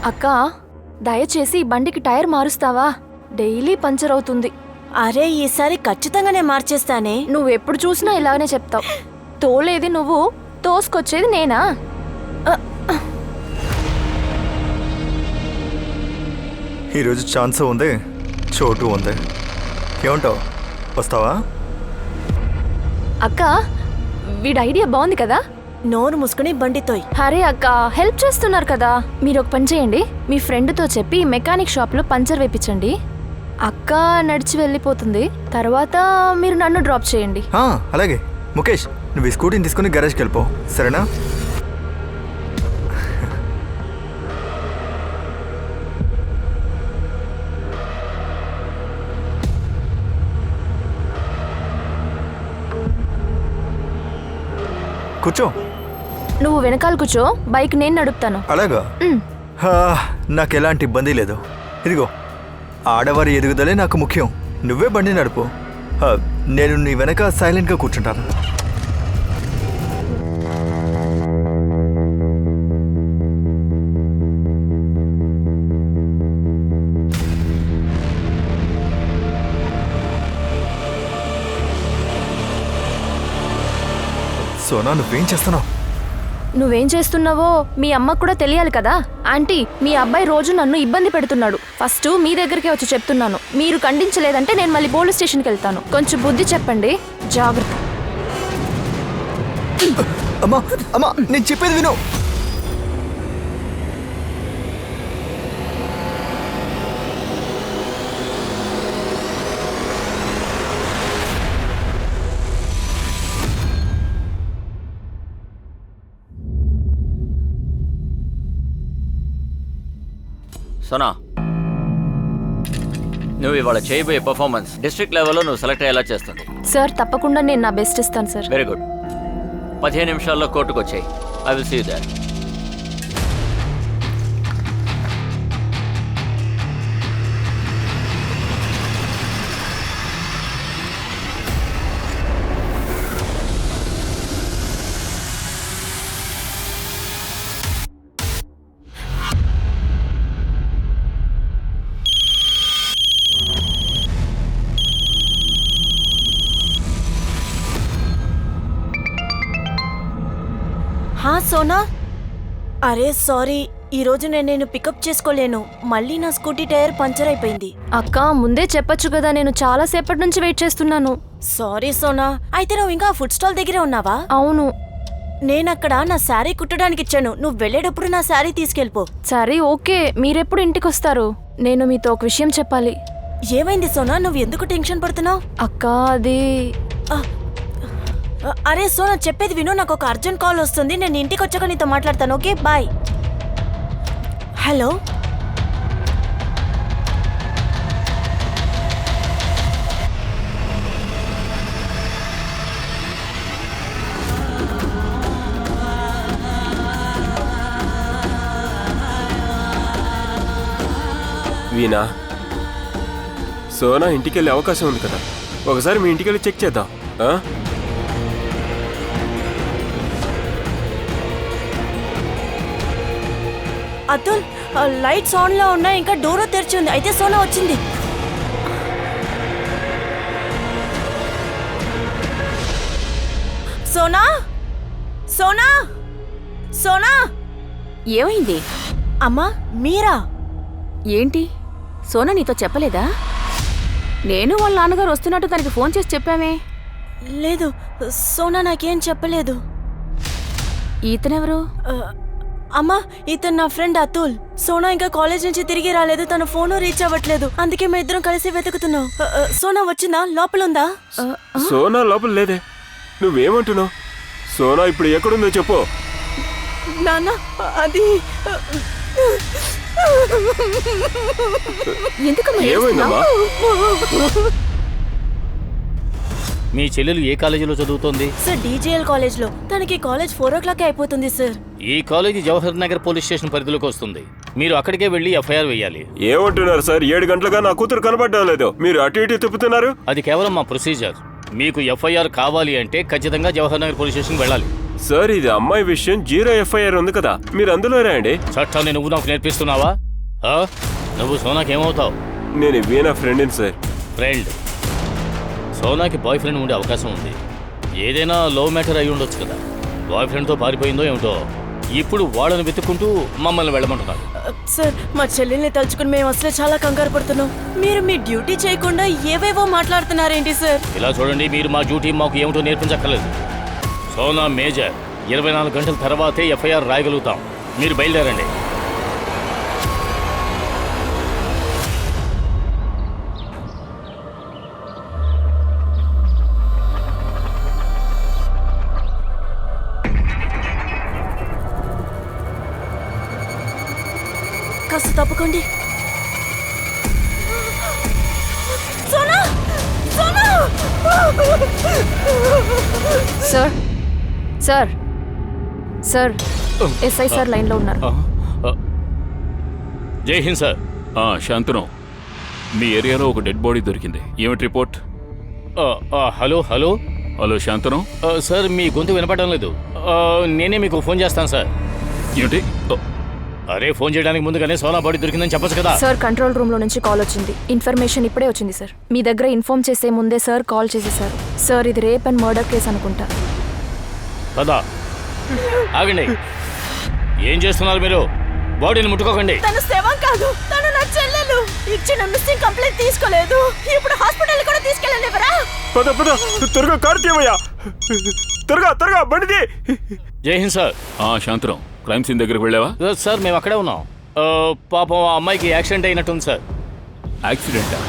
అక్క, దయచేసి ఈ బండికి టైర్ మారుస్తావా? డైలీ పంచర్ అవుతుంది. అరే ఈసారి ఖచ్చితంగానే మార్చేస్తానే. నువ్వెప్పుడు చూసినా ఇలాగనే చెప్తావు. తోలేది నువ్వు, తోసుకొచ్చేది నేనా? ఈరోజు ఛాన్స్ ఉంది, చోటు ఉంది. ఏమంటావు, వస్తావా? అక్క, వీడి ఐడియా బాగుంది కదా. నోరు మూసుకుని బండితోయ్. అరే అక్క, హెల్ప్ చేస్తున్నారు కదా. మీరు ఒక పని చేయండి, మీ ఫ్రెండ్తో చెప్పి మెకానిక్ షాప్లో పంచర్ వేయించండి. అక్క నడిచి వెళ్ళిపోతుంది, తర్వాత మీరు నన్ను డ్రాప్ చేయండి. అలాగే. ముఖేష్, నువ్వు ఈ స్కూటీని తీసుకుని గ్యారేజ్కి వెళ్ళిపో, సరేనా? కూర్చో. నువ్వు వెనకాల కూర్చో, బైక్ నేను నడుపుతాను. అలాగా? నాకు ఎలాంటి ఇబ్బంది లేదు. ఇదిగో, ఆడవారి ఎదుగుదలే నాకు ముఖ్యం. నువ్వే బండి నడుపు, నేను నీ వెనక సైలెంట్గా కూర్చుంటాను. సోనా, నువ్వేం చేస్తున్నావు? నువ్వేం చేస్తున్నావో మీ అమ్మకు కూడా తెలియాలి కదా. ఆంటీ, మీ అబ్బాయి రోజు నన్ను ఇబ్బంది పెడుతున్నాడు. ఫస్ట్ మీ దగ్గరికి వచ్చి చెప్తున్నాను. మీరు ఖండించలేదంటే నేను మళ్ళీ పోలీస్ స్టేషన్కి వెళ్తాను. కొంచెం బుద్ధి చెప్పండి, జాగ్రత్త. అమ్మా అమ్మా, నేను చెప్పేది విను. సోనా, నువ్వు ఇవాళ చేయబోయే పర్ఫార్మెన్స్ డిస్ట్రిక్ట్ లెవెల్లో నువ్వు సెలెక్ట్ అయ్యేలా చేస్తుంది. సార్, తప్పకుండా నేను నా బెస్ట్ ఇస్తాను సార్. Very good. 15 నిమిషాల్లో కోర్టుకు వచ్చాయి. I will see you there. Sona, అరే సారీ, ఈరోజు నేను పికప్ చేసుకోలేను. మళ్ళీ నా స్కూటీ టైర్ పంచర్ అయిపోయింది. అక్క, ముందే చెప్పొచ్చు కదా, నేను చాలా సేపటి నుంచి వెయిట్ చేస్తున్నాను. సారీ సోనా. అయితే నువ్వు ఇంకా ఫుడ్ స్టాల్ దగ్గరే ఉన్నావా? అవును. నేనక్కడ నా శారీ కుట్టడానికి ఇచ్చాను. నువ్వు వెళ్ళేటప్పుడు నా శారీ తీసుకెళ్ళిపో. సరే, ఓకే. మీరెప్పుడు ఇంటికి వస్తారు? నేను మీతో ఒక విషయం చెప్పాలి. ఏమైంది సోనా, నువ్వు ఎందుకు టెన్షన్ పడుతున్నావు? అక్క, అది అరే సోనా, చెప్పేది విను. నాకు ఒక అర్జెంట్ కాల్ వస్తుంది. నేను ఇంటికి వచ్చాక నీతో మాట్లాడతాను. Okay, bye. Hello. Veena, Sona ఇంటికి వెళ్ళే అవకాశం ఉంది కదా, ఒకసారి మీ ఇంటికి వెళ్ళి చెక్ చేద్దాం. అతుల్, లైట్స్ ఆన్ లో ఉన్నాయి, ఇంకా డోర్ తెరిచి ఉంది. అయితే సోనా వచ్చింది. సోనా, సోనా, సోనా. ఏమైంది? అమ్మా, మీరా? ఏంటి, సోనా నీతో చెప్పలేదా? నేను వాళ్ళ నాన్నగారు వస్తున్నట్టు తనకి ఫోన్ చేసి చెప్పామే. లేదు, సోనా నాకేం చెప్పలేదు. ఈతనెవరు? అమ్మా, ఇతను నా ఫ్రెండ్ అతుల్. సోనా ఇంకా కాలేజ్ నుంచి తిరిగి రాలేదు, తన ఫోను రీచ్ అవ్వట్లేదు. అందుకే మేము ఇద్దరం కలిసి వెతుకుతున్నాం. సోనా వచ్చిందా? లోపల ఉందా? సోనా లోపల లేదే. నువ్వేమంటున్నావు? సోనా ఇప్పుడు ఎక్కడుందో చెప్పు. నాన్న, అది ఏమైందమ్మా? మీ చెల్లెలు ఏ కాలేజీలో చదువుతోంది? సార్, డీజేఎల్ కాలేజ్ లో. తనకి కాలేజ్ 4 o'clock అయిపోతుంది సార్. ఈ college Jawahar Nagar police station పరిధిలోకి వస్తుంది. మీరు అక్కడికే వెళ్ళి ఎఫ్ఐఆర్ వేయాలి. ఏమంటున్నారు సార్? 7 గంటలుగా నా కూతురు కనబడడం లేదు. మీరు అటు ఇటు తిప్పుతున్నారు. అది కేవలం మా ప్రొసీజర్. మీకు ఎఫ్ఐఆర్ కావాలి అంటే ఖచ్చితంగా జవహర్ నగర్ పోలీస్ స్టేషన్ వెళ్ళాలి. సార్ ఇది అమ్మాయి విషయం 0 ఎఫ్ఐఆర్ ఉంది కదా, మీరు అందులో రాయండి. చట్టాన్ని నువ్వు నాకు నేర్పిస్తున్నావా? ఆ? నువ్వు సోనాకేమవుతావు? నేను వీణా ఫ్రెండ్ని సార్. ఫ్రెండ్. సోనాకి బాయ్ ఫ్రెండ్ ఉండే అవకాశం ఉంది. ఏదైనా లవ్ మ్యాటర్ అయి ఉండొచ్చు కదా. బాయ్ ఫ్రెండ్తో పారిపోయిందో ఏమిటో. ఇప్పుడు వాళ్ళని వెతుక్కుంటూ మమ్మల్ని వెళ్ళమంటున్నారు. సార్ మా చెల్లెల్ని తలుచుకుని మేము అసలే చాలా కంగారు పడుతున్నాం. మీరు మీ డ్యూటీ చేయకుండా ఏవేవో మాట్లాడుతున్నారేంటి సార్? ఇలా చూడండి, మీరు మా డ్యూటీ మాకు ఏమిటో నేర్పించక్కర్లేదు. సోనా మేజర్, 24 గంటల తర్వాతే ఎఫ్ఐఆర్ రాయగలుగుతాం. మీరు బయలుదేరండి. కాస్త తప్పుకోండి. Sona! Sona! Sir sir sir SI sir లైన్లో ఉన్నారు. జై హింద్ సార్. శాంతను, మీ ఏరియాలో ఒక డెడ్ బాడీ దొరికింది. ఏమిటి report? Hello hello hello Shantanu. Sir, మీ గొంతు వినపడడం లేదు. నేనే మీకు ఫోన్ చేస్తాను సార్. ఏమిటి? అరే, ఫోన్ చేయడానికి ముందుగానే సోనా బాడీ దొరికిందని చెప్పొచ్చు కదా. సార్ కంట్రోల్ రూమ్ లో నుంచి కాల్ వచ్చింది. ఇన్ఫర్మేషన్ ఇప్పుడే వచ్చింది సార్. మీ దగ్గర ఇన్ఫార్మ్ చేసే ముందే సార్ కాల్ చేసేసారు. సార్ ఇది రేప్ అండ్ మర్డర్ కేసు అనుకుంటా. కదా, ఆగండి. ఏం చేస్తున్నారు మీరు? బాడీని ముట్టుకోకండి. తను శవం కాదు, తను నా చెల్లెలు. ఇచ్చిన మిస్సింగ్ కంప్లైంట్ తీసుకోలేదు. ఇప్పుడు హాస్పిటల్ కూడా తీసుకెళ్ళలేవరా? పద పద, త్వరగా కారు తీవయ్యా. త్వరగా బండిది. జై Hind sir. Shantanu, crime scene దగ్గరికి వెళ్ళావా? సార్ మేము అక్కడే ఉన్నాం. పాపం ఆ అమ్మాయికి యాక్సిడెంట్ అయినట్టుంది సార్. యాక్సిడెంటా?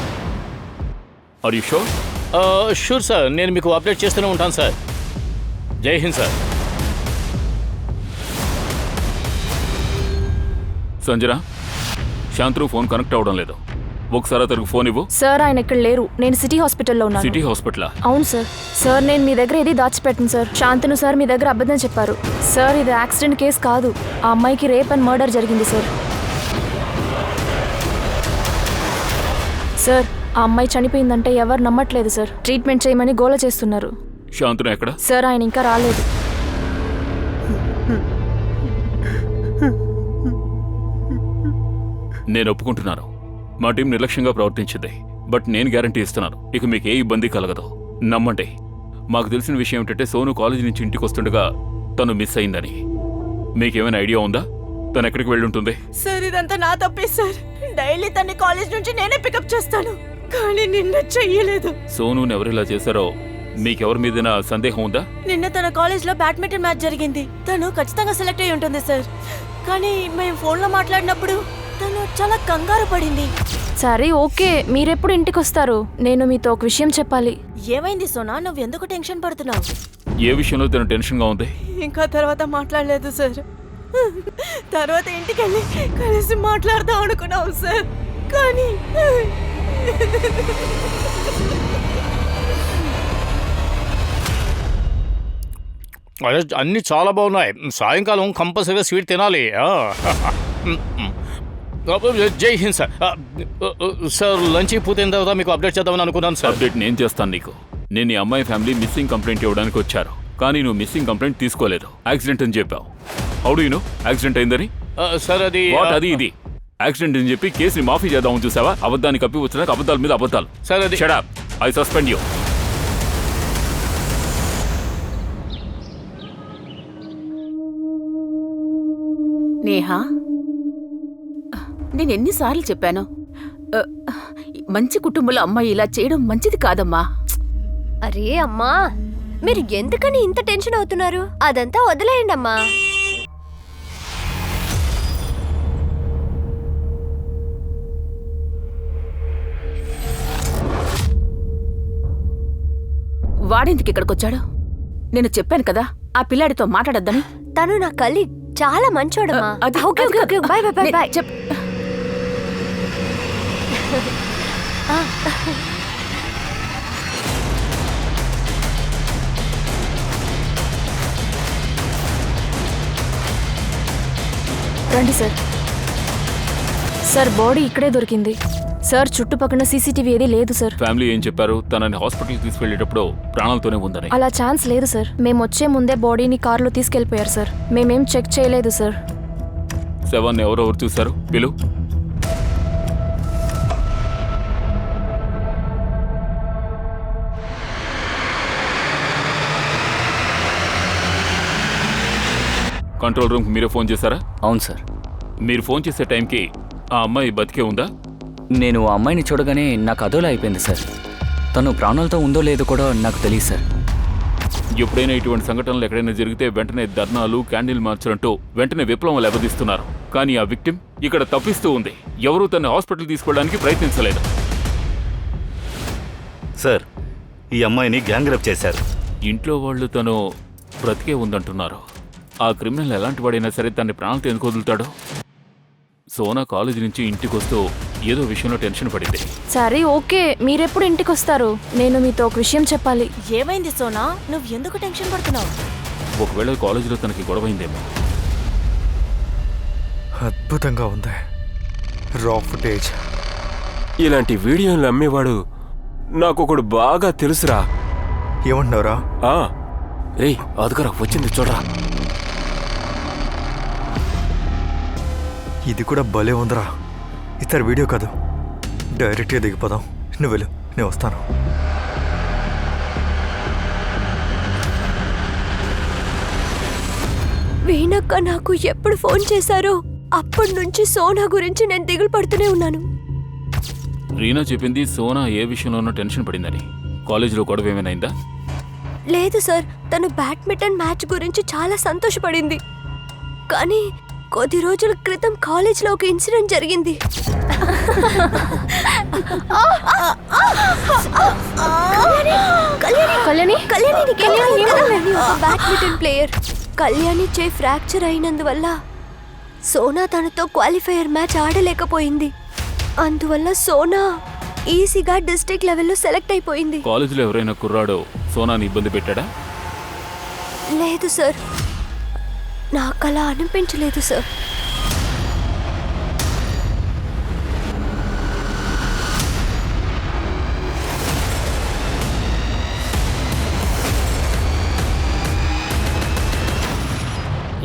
Are you sure? Sure sir, నేను మీకు అప్డేట్ చేస్తూనే ఉంటాను sir. Jai Hind sir. Sanjana, Shantanu phone connect అవ్వడం లేదు. ఒకసారి అతనికి ఫోన్ ఇవ్వు. సార్ ఆయన ఇక్కడ లేరు. నేను సిటీ హాస్పిటల్లో ఉన్నాను. సిటీ హాస్పిటలా? అవును సార్. సార్ నేను మీ దగ్గర ఏది దాచిపెట్టను సార్. శాంతను సార్ మీ దగ్గర అబద్ధం చెప్పారు సార్. ఇది యాక్సిడెంట్ కేసు కాదు. ఆ అమ్మాయికి రేప్ అండ్ మర్డర్ జరిగింది సార్. సార్ ఆ అమ్మాయి చనిపోయిందంటే ఎవరు నమ్మట్లేదు సార్. ట్రీట్మెంట్ చేయమని గోల చేస్తున్నారు. శాంతను ఎక్కడ? సార్ ఆయన ఇంకా రాలేదు. నేను ఒప్పుకుంటున్నాను, మా టీం నిర్లక్ష్యంగా ప్రవర్తించింది. బట్ నేను గ్యారంటీ ఇస్తున్నాను, ఇక మీకు ఏ ఇబ్బంది కలగదు. నమ్మండి. మాకు తెలిసిన విషయం ఏంటంటే సోను కాలేజీ నుంచి ఇంటికి వస్తుండగా తను మిస్ అయిందని. మీకేమైనా ఐడియా ఉందా తను ఎక్కడికి వెళ్ళుంటుంది? సార్ ఇదంతా నా తప్పే సార్. డైలీ తన్ని కాలేజ్ నుంచి నేనే పికప్ చేస్తాను, కానీ నిన్న చెయ్యలేదు. సోనుని ఎవరిలా చేశారో మీకెవరి మీదైనా సందేహం ఉందా? నిన్న తన కాలేజ్ లో బ్యాడ్మింటన్ మ్యాచ్ జరిగింది. తను ఖచ్చితంగా సెలెక్ట్ అయి ఉంటుంది సార్. కానీ మేము ఫోన్లో మాట్లాడినప్పుడు తను చాలా కంగారు పడింది. సరే ఓకే, మీరెప్పుడు ఇంటికి వస్తారు? నేను మీతో ఒక విషయం చెప్పాలి. ఏమైంది సోనా, నువ్వు ఎందుకు టెన్షన్ పడుతున్నావు? ఏ విషయంలో తను టెన్షన్గా ఉంది? ఇంకా తర్వాత మాట్లాడలేదు సార్. తర్వాత ఇంటికి వెళ్ళి కలిసి మాట్లాడదాం అనుకున్నావు సార్, కానీ అదే అన్నీ చాలా బాగున్నాయి. సాయంకాలం కంపల్సరీగా స్వీట్ తినాలి. జై హింద్ సార్. సార్ లంచ్ పూర్తయిన తర్వాత మీకు అప్డేట్ చేద్దామని అనుకున్నాను సార్. అప్డేట్ నేను చేస్తాను నీకు. నేను ఈ అమ్మాయి ఫ్యామిలీ మిస్సింగ్ కంప్లైంట్ ఇవ్వడానికి వచ్చారు, కానీ నువ్వు మిస్సింగ్ కంప్లైంట్ తీసుకోలేదు. యాక్సిడెంట్ అని చెప్పావు. How do you know accident అయిందని? సార్ అది ఇది యాక్సిడెంట్ అని చెప్పి కేసుని మాఫీ చేద్దామని చూసావా? అబద్ధాన్ని కప్పి వచ్చినాక అబద్ధాల మీద అబద్ధాలు. సార్ అది shut up, I suspend you. Neha, నేను ఎన్నిసార్లు చెప్పాను, మంచి కుటుంబంలో అమ్మాయి ఇలా చేయడం మంచిది కాదమ్మా. అరే అమ్మా, మీరు ఎందుకని ఇంత టెన్షన్ అవుతున్నారు? అదంతా వదిలేయండి అమ్మా. వాడెందుకు ఇక్కడికొచ్చాడు? నేను చెప్పాను కదా ఆ పిల్లాడితో మాట్లాడొద్దని. తను నా కలీగ్, చాలా మంచోడమ్మా. Okay okay okay, bye bye bye bye. రండి సార్. సార్ బాడీ ఇక్కడే దొరికింది. సార్ చుట్టుపక్కల సీసీటీవీ ఏదీ లేదు సార్. ఫ్యామిలీ ఏం చెప్పారు? తనని హాస్పిటల్కి తీసుకెళ్లేటప్పుడు ప్రాణాలతోనే ఉందని. అలా ఛాన్స్ లేదు సార్. మేము వచ్చే ముందే బాడీని కారులో తీసుకెళ్లిపోయారు సార్. మేమేం చెక్ చేయలేదు సార్. శవాన్ని ఎవరెవరు చూశారు? పిలు. కంట్రోల్ రూమ్కి మీరే ఫోన్ చేశారా? అవును సార్. మీరు ఫోన్ చేసే టైంకి ఆ అమ్మాయి బతికే ఉందా? నేను ఆ అమ్మాయిని చూడగానే నాకు అదోలా అయిపోయింది సార్. తను ప్రాణాలతో ఉందో లేదో కూడా నాకు తెలియదు సార్. ఎప్పుడైనా ఇటువంటి సంఘటనలు ఎక్కడైనా జరిగితే వెంటనే ధర్నాలు, క్యాండిల్ మార్చులంటూ వెంటనే విప్లవం లెబదిస్తున్నారు. కానీ ఆ విక్టిమ్ ఇక్కడ తప్పిస్తూ ఉంది. ఎవరూ తన హాస్పిటల్ తీసుకోవడానికి ప్రయత్నించలేదు. సార్, ఈ అమ్మాయిని గ్యాంగ్ రేప్ చేశారు. ఇంట్లో వాళ్ళు తను బ్రతికే ఉందంటున్నారు. ఆ క్రిమినల్ ఎలాంటి వాడైనా సరే తన్ని ప్రాణాలతో ఎందుకు వదులుతాడో? సోనా కాలేజీ నుంచి ఇంటికి వస్తూ ఏదో విషయంలో టెన్షన్ పడింది. సరే ఓకే, మీరెప్పుడు ఇంటికి వస్తారు? నేను మీతో ఒక విషయం చెప్పాలి. ఏమైంది సోనా? నువ్వు ఎందుకు టెన్షన్ పడుతున్నావు? ఒకవేళ కాలేజీలో తనకి గొడవైందేమో. అద్భుతంగా ఉంది. రా ఫుటేజ్. ఇలాంటి వీడియోలు అమ్మేవాడు నాకొకడు బాగా తెలుసురా. ఏమంటున్నావురా? రే అదుగరా వచ్చింది చూడరా. ఇది కూడా భలే ఉందిరా. ఇతర వీడియో కాదు, డైరెక్ట్గా దిగిపోదాం. నువ్వు వెళ్ళు, నేను వస్తాను. వీణక్క నాకు ఎప్పుడు ఫోన్ చేశారో అప్పటి నుంచి సోనా గురించి నేను దిగులు పడుతూనే ఉన్నాను. రీనా చెప్పింది సోనా ఏ విషయంలోనూ టెన్షన్ పడిందని. కాలేజీలో గొడవ ఏమైనా? లేదు సార్, తను బ్యాడ్మింటన్ మ్యాచ్ గురించి చాలా సంతోషపడింది. కానీ కొద్ది రోజుల క్రితం కాలేజ్లో ఒక ఇన్సిడెంట్ జరిగింది. బ్యాడ్మింటన్ ప్లేయర్ కళ్యాణి చే ఫ్రాక్చర్ అయినందువల్ల సోనా తనతో క్వాలిఫైయర్ మ్యాచ్ ఆడలేకపోయింది. అందువల్ల సోనా ఈజీగా డిస్ట్రిక్ట్ లెవెల్లో సెలెక్ట్ అయిపోయింది. కాలేజీలో ఎవరైనా కుర్రాడో సోనాని ఇబ్బంది పెట్టాడా? లేదు సార్, నాకు అలా అనిపించలేదు సార్.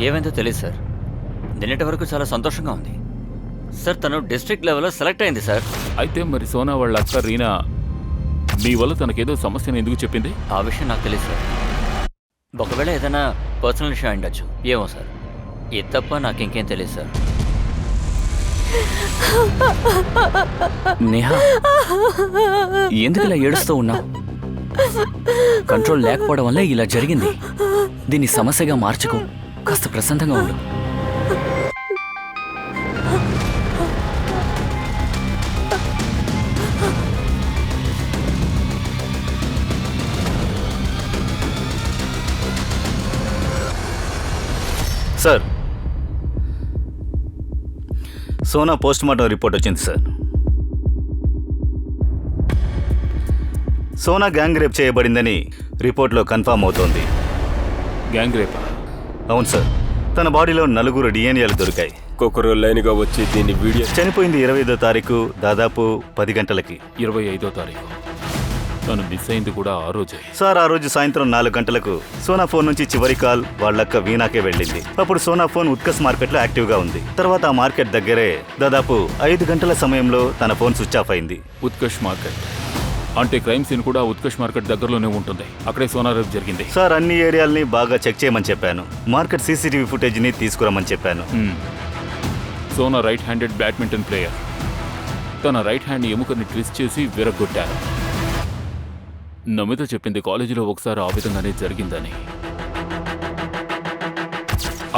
ఏమైందో తెలియదు సార్. నిన్నటి వరకు చాలా సంతోషంగా ఉంది సార్. తను డిస్ట్రిక్ట్ లెవెల్లో సెలెక్ట్ అయింది సార్. అయితే మరి సోనా వాళ్ళ అక్క రీనా మీ వల్ల తనకేదో సమస్యను ఎందుకు చెప్పింది? ఆ విషయం నాకు తెలియదు సార్. ఒకవేళ ఏదైనా పర్సనల్ విషయం ఉండొచ్చు, ఏమో సార్. ఇది తప్ప నాకు ఇంకేం తెలియదు సార్. నేహా, ఎందుకు ఇలా ఏడుస్తూ ఉన్నావు? కంట్రోల్ లేకపోవడం వల్ల ఇలా జరిగింది. దీన్ని సమస్యగా మార్చుకో. కాస్త ప్రశాంతంగా ఉండు. Sir, Sona post mortem report వచ్చింది సార్. సోనా గ్యాంగ్ రేప్ చేయబడిందని రిపోర్ట్లో కన్ఫర్మ్ అవుతోంది. గ్యాంగ్ రేపా? అవును సార్. తన బాడీలో 4 డిఎన్ఏలు దొరికాయి. ఒక్కొక్కరు లైన్గా వచ్చి దీన్ని వీడియో. చనిపోయింది 25వ తారీఖు దాదాపు 10 గంటలకి. 25వ తారీఖు. తను మిస్ అయింది కూడా ఆ రోజే. సార్, ఆ రోజు సాయంత్రం 4 గంటలకు సోనా ఫోన్ నుంచి చివరి కాల్ వాళ్ళక్క వీణాకే వెళ్ళింది. అప్పుడు సోనా ఫోన్ ఉత్కర్ష్ మార్కెట్లో యాక్టివ్గా ఉంది. తర్వాత ఆ మార్కెట్ దగ్గరే దాదాపు 5 గంటల సమయంలో తన ఫోన్ స్విచ్ ఆఫ్ అయింది. ఉత్కర్ష్ మార్కెట్ అంటే క్రైమ్ సీన్ కూడా ఉత్కర్ష్ మార్కెట్ దగ్గరలోనే ఉంటుంది. అక్కడే సోనా రేప్ జరిగింది. సార్, అన్ని ఏరియాల్ని బాగా చెక్ చేయమని చెప్పాను. మార్కెట్ సీసీటీవీ ఫుటేజ్ని తీసుకురమ్మని చెప్పాను. Sona right handed badminton player. తన రైట్ హ్యాండ్ ఎముకని ట్విస్ట్ చేసి విరగ్గొట్టారు. నమిత చెప్పింది కాలేజీలో ఒకసారి ఆ విధంగానే జరిగిందని.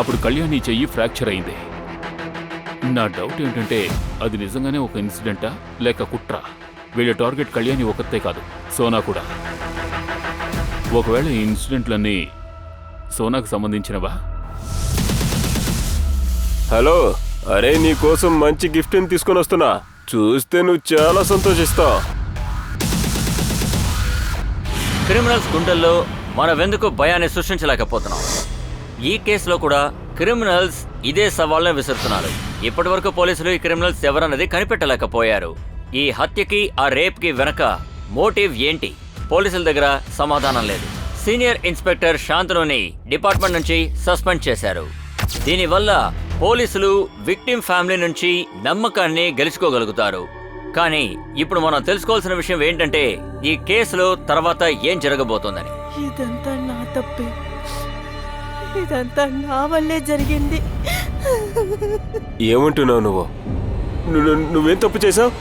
అప్పుడు కళ్యాణి చెయ్యి ఫ్రాక్చర్ అయింది. నా డౌట్ ఏంటంటే అది నిజంగానే ఒక ఇన్సిడెంటా లేక కుట్రా? వీళ్ళ టార్గెట్ కళ్యాణి ఒకతే కాదు, సోనా కూడా. ఒకవేళ ఈ ఇన్సిడెంట్లన్నీ సోనాకు సంబంధించినవా? హలో, అరే నీ కోసం మంచి గిఫ్ట్ని తీసుకొని వస్తున్నా. చూస్తే నువ్వు చాలా సంతోషిస్తావు. క్రిమినల్స్ గుండెల్లో మనమెందుకు భయాన్ని సృష్టించలేకపోతున్నాం? ఈ కేసులో కూడా క్రిమినల్స్ ఇదే సవాళ్ళను విసురుతున్నారు. ఇప్పటివరకు పోలీసులు ఈ క్రిమినల్స్ ఎవరన్నది కనిపెట్టలేకపోయారు. ఈ హత్యకి ఆ రేప్కి వెనక మోటివ్ ఏంటి? పోలీసుల దగ్గర సమాధానం లేదు. సీనియర్ ఇన్స్పెక్టర్ శాంతనుని డిపార్ట్మెంట్ నుంచి సస్పెండ్ చేశారు. దీనివల్ల పోలీసులు విక్టిమ్ ఫ్యామిలీ నుంచి నమ్మకాన్ని గెలుచుకోగలుగుతారు. కానీ ఇప్పుడు మనం తెలుసుకోవాల్సిన విషయం ఏంటంటే ఈ కేసులో తర్వాత ఏం జరగబోతోందని. ఇదంతా నా తప్పే, ఇదంతా నా వల్లే జరిగింది. ఏమంటున్నావు నువ్వు? నువ్వేం తప్పు చేసావు?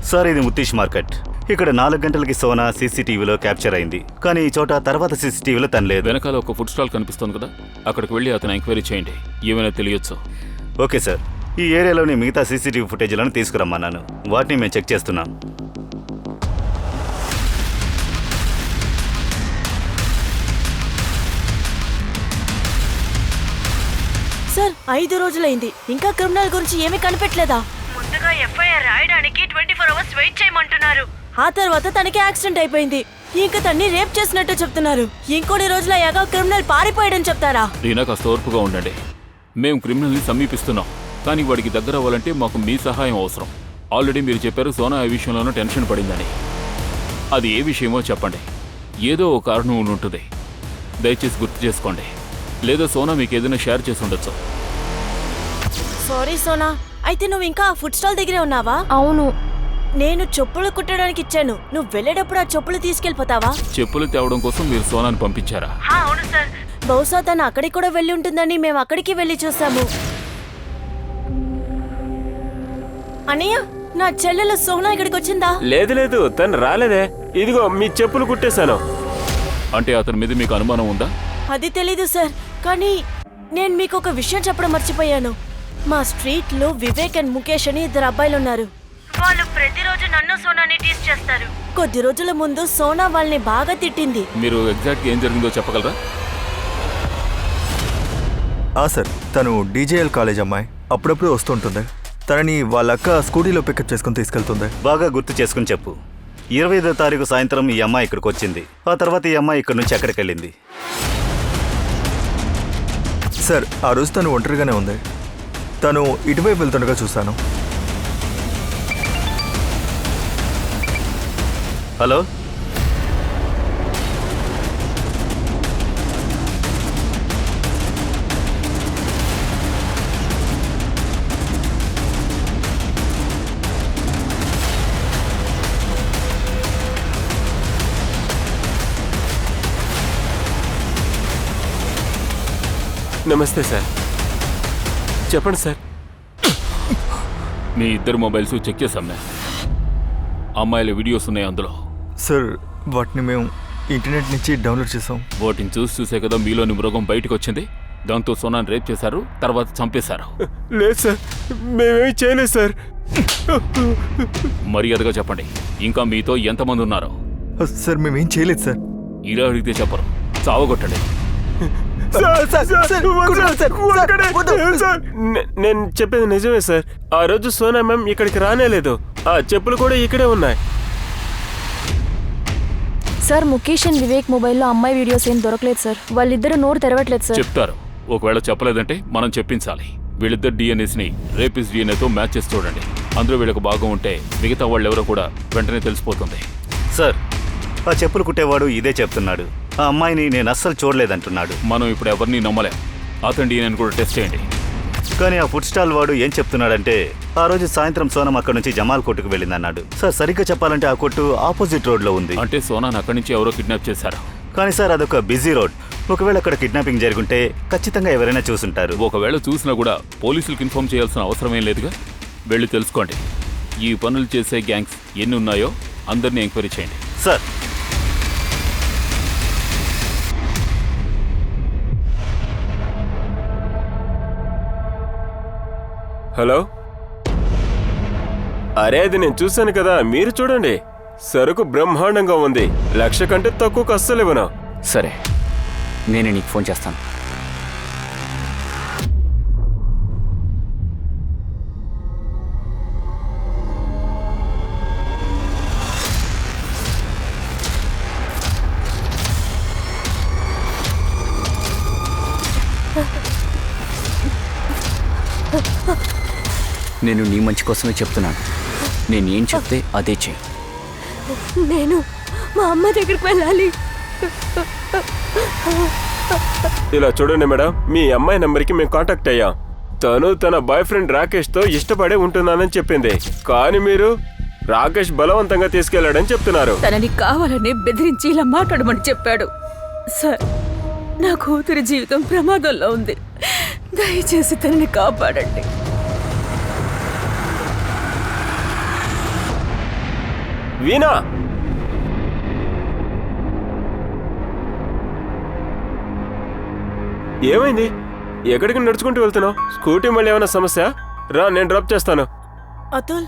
సార్, ఇది ముత్తీష్ మార్కెట్. ఇక్కడ 4 గంటలకి సోనా సీసీటీవీలో క్యాప్చర్ అయింది. కానీ ఈ చోట తర్వాత సీసీటీవీలో తను లేదు. వెనకాల ఒక ఫుడ్ స్టాల్ కనిపిస్తుంది కదా, అక్కడికి వెళ్ళి అతను ఎంక్వైరీ చేయండి. ఏమైనా తెలియచ్చు. Okay sir. ఈ ఏరియాలోని మిగతా సీసీటీవీ ఫుటేజ్లను తీసుకురమ్మన్నాను. వాటిని మేము చెక్ చేస్తున్నాం. సార్ 5 రోజులైంది, ఇంకా క్రిమినల్ గురించి ఏమీ కనిపెట్టలేదా? ముందుగా ఎఫ్ఐఆర్ రాయడానికి 24 అవర్స్ వెయిట్ చేయమంటున్నారు. ఆ తర్వాత తనకి యాక్సిడెంట్ అయిపోయింది. ఇంకా తన్ని రేప్ చేసినట్టు చెప్తున్నారు. ఇంకొన్ని రోజులు అయ్యాక క్రిమినల్ పారిపోయాడని చెప్తారా? రీనా, కాస్త ఓర్పుగా ఉండండి. మేము క్రిమినల్ని సమీపిస్తున్నాం, కానీ వాడికి దగ్గర అవ్వాలంటే మాకు మీ సహాయం అవసరం. ఆల్రెడీ మీరు చెప్పారు సోనా ఈ విషయంలోనూ టెన్షన్ పడిందని. అది ఏ విషయమో చెప్పండి. ఏదో ఒక కారణం ఉండి ఉంటుంది. దయచేసి గుర్తు చేసుకోండి. లేదా సోనా మీకు ఏదైనా షేర్ చేసి ఉండొచ్చు. సారీ సోనా, అయితే నువ్వు ఇంకా ఆ ఫుడ్ స్టాల్ దగ్గరే ఉన్నావా? అవును. నేను చెప్పులు కుట్టడానికి ఇచ్చాను. నువ్వు వెళ్ళేటప్పుడు ఆ చెప్పులు తీసుకెళ్ళిపోతావా? చెప్పులు తేవడం కోసం మీరు సోనాని పంపించారా? అవును సార్. బహుశా తను అక్కడికి కూడా వెళ్ళి ఉంటుందని మేము అక్కడికి వెళ్ళి చూసాము. అన్నయ్య, నా చెల్లెలు సోనా ఇక్కడికి వచ్చిందా? లేదు, తను రాలేదే. ఇదిగో మీ చెప్పులు కుట్టేశాను. అంటే అతని మీద మీకు అనుమానం ఉందా? అది తెలీదు సార్, కానీ నేను మీకు ఒక విషయం చెప్పడం మర్చిపోయాను. మా స్ట్రీట్ లో వివేక్ అండ్ ముఖేష్ అని 2 అబ్బాయిలు ఉన్నారు. వాళ్ళు ప్రతిరోజు నన్ను సోనాని టీస్ చేస్తారు. కొద్ది రోజుల ముందు సోనా వాళ్ళని బాగా తిట్టింది. మీరు ఎగ్జాక్ట్ ఏం జరిగిందో చెప్పగలరా? సార్, తను డీజేఎల్ కాలేజ్ అమ్మాయి. అప్పుడప్పుడు వస్తుంటుంది. తనని వాళ్ళ అక్క స్కూటీలో పికప్ చేసుకుని తీసుకెళ్తుంది. బాగా గుర్తు చేసుకుని చెప్పు. 25వ తారీఖు సాయంత్రం ఈ అమ్మాయి ఇక్కడికి వచ్చింది. ఆ తర్వాత ఈ అమ్మాయి ఇక్కడ నుంచి ఎక్కడికి వెళ్ళింది? సార్, ఆ రోజు తను ఒంటరిగానే ఉంది. తను ఇటువైపు వెళ్తుండగా చూశాను. హలో, నమస్తే సార్. చెప్పండి సార్. మీ 2 మొబైల్స్ చెక్ చేశాం. అమ్మాయిల వీడియోస్ ఉన్నాయి అందులో. సార్, వాటిని మేము ఇంటర్నెట్ నుంచి డౌన్లోడ్ చేసాం. వాటిని చూసే కదా మీలోని మృగం బయటకు వచ్చింది. దాంతో సోనాని రేప్ చేశారు, తర్వాత చంపేశారు. లేదు సార్, మేమేమి చేయలేదు సార్. మర్యాదగా చెప్పండి, ఇంకా మీతో ఎంతమంది ఉన్నారో? సార్, మేమేం చేయలేదు సార్. ఇలా అడిగితే చెప్పరు, చావగొట్టండి. నేను చెప్పేది నిజమే సార్. ఆ రోజు సోనా మ్యామ్ ఇక్కడికి రానేలేదు. ఆ చెప్పులు కూడా ఇక్కడే ఉన్నాయి. సార్, ముఖేష్ అండ్ వివేక్ మొబైల్లో అమ్మాయి వీడియోస్ ఏం దొరకలేదు సార్. వాళ్ళిద్దరూ నోరు తెరవట్లేదు సార్. చెప్తారు. ఒకవేళ చెప్పలేదంటే మనం చెప్పించాలి. వీళ్ళిద్దరు డిఎన్ఏస్ని రేపిస్ డిఎన్ఏతో మ్యాచ్ చేసి చూడండి. అందులో వీళ్ళకి భాగం ఉంటే మిగతా వాళ్ళు ఎవరో కూడా వెంటనే తెలిసిపోతుంది. సార్, ఆ చెప్పులు కుట్టేవాడు ఇదే చెప్తున్నాడు. ఆ అమ్మాయిని నేను అస్సలు చూడలేదంటున్నాడు. మనం ఇప్పుడు ఎవరిని నమ్మలేం. అతని డిఎన్ఏని కూడా టెస్ట్ చేయండి. కానీ ఆ ఫుడ్ స్టాల్ వాడు ఏం చెప్తున్నాడంటే ఆ రోజు సాయంత్రం సోనం అక్కడి నుంచి జమాల్ కొట్టుకు వెళ్ళిందన్నాడు. సార్, సరిగ్గా చెప్పాలంటే ఆ కొట్టు ఆపోజిట్ రోడ్లో ఉంది. అంటే సోనాని అక్కడి నుంచి ఎవరో కిడ్నాప్ చేశారు. కానీ సార్, అదొక బిజీ రోడ్. ఒకవేళ అక్కడ కిడ్నాపింగ్ జరుగుంటే ఖచ్చితంగా ఎవరైనా చూసుంటారు. ఒకవేళ చూసినా కూడా పోలీసులకు ఇన్ఫార్మ్ చేయాల్సిన అవసరమేం లేదుగా. వెళ్ళి తెలుసుకోండి. ఈ పనులు చేసే గ్యాంగ్స్ ఎన్ని ఉన్నాయో అందరినీ ఎంక్వైరీ చేయండి. Sir, hello. అరే, అది నేను చూశాను కదా, మీరు చూడండి. సరుకు బ్రహ్మాండంగా ఉంది. 1,00,000 కంటే తక్కువకు అస్సలు ఇవ్వను. సరే, నేను నీకు ఫోన్ చేస్తాను. నేను నీ మంచి కోసమే చెప్తున్నాను. నేను ఏం చెప్తే అదే చెయ్యి. నేను మా అమ్మ దగ్గరికి వెళ్ళాలి. ఇలా చూడండి మేడం, మీ అమ్మాయి నెంబర్కి మేము కాంటాక్ట్ అయ్యాం. తను తన బాయ్ ఫ్రెండ్ రాకేష్తో ఇష్టపడే ఉంటున్నానని చెప్పింది. కానీ మీరు రాకేష్ బలవంతంగా తీసుకెళ్లాడని చెప్తున్నారు. తనని కావాలని బెదిరించి ఇలా మాట్లాడమని చెప్పాడు. సార్, నా కూతురి జీవితం ప్రమాదంలో ఉంది. దయచేసి తనని కాపాడండి. వీణా, ఏమైంది? ఎక్కడికి నడుచుకుంటూ వెళ్తున్నావు? స్కూటీ మళ్ళీ ఏమైనా సమస్య? రా, నేను డ్రాప్ చేస్తాను. అతుల్,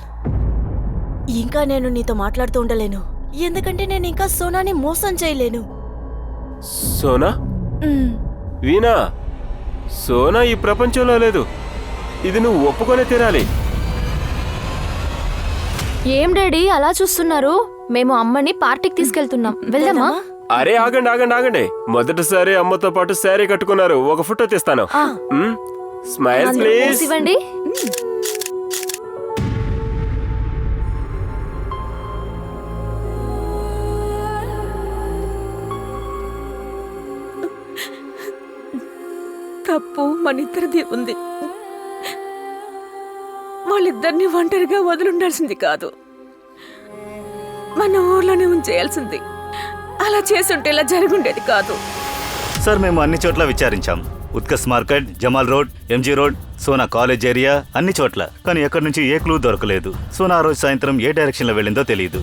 ఇంకా నేను నీతో మాట్లాడుతూ ఉండలేను. ఎందుకంటే నేను ఇంకా సోనాని మోసం చేయలేను. సోనా? వీణా, సోనా ఈ ప్రపంచంలో లేదు. ఇది నువ్వు ఒప్పుకొనే తీరాలి. ఏం డాడీ అలా చూస్తున్నారు? మేము అమ్మని పార్టీకి తీసుకెళ్తున్నాం, వెళ్దామా? అరే ఆగండి ఆగండి ఆగండి. మొదటిసారి అమ్మతో పాటు శారీ కట్టుకున్నారు. ఒక ఫోటో తీస్తాను. Smile please. ఇవ్వండి. తప్పు మన ఇద్దరిది ఉంది. వాళ్ళిద్దరిని ఒంటరిగా వదిలిండాల్సింది కాదు, మన ఊర్లోనే ఉంచేయాల్సింది. అలా చేసుంటే ఇలా జరుగుండేది కాదు. సార్, మేము అన్ని చోట్ల విచారించాం. Utkarsh market, Jamal road, MG road, Sona college area, అన్ని చోట్ల. కానీ ఎక్కడి నుంచి ఏ క్లూ దొరకలేదు. సోనా ఆ రోజు సాయంత్రం ఏ డైరెక్షన్లో వెళ్ళిందో తెలియదు.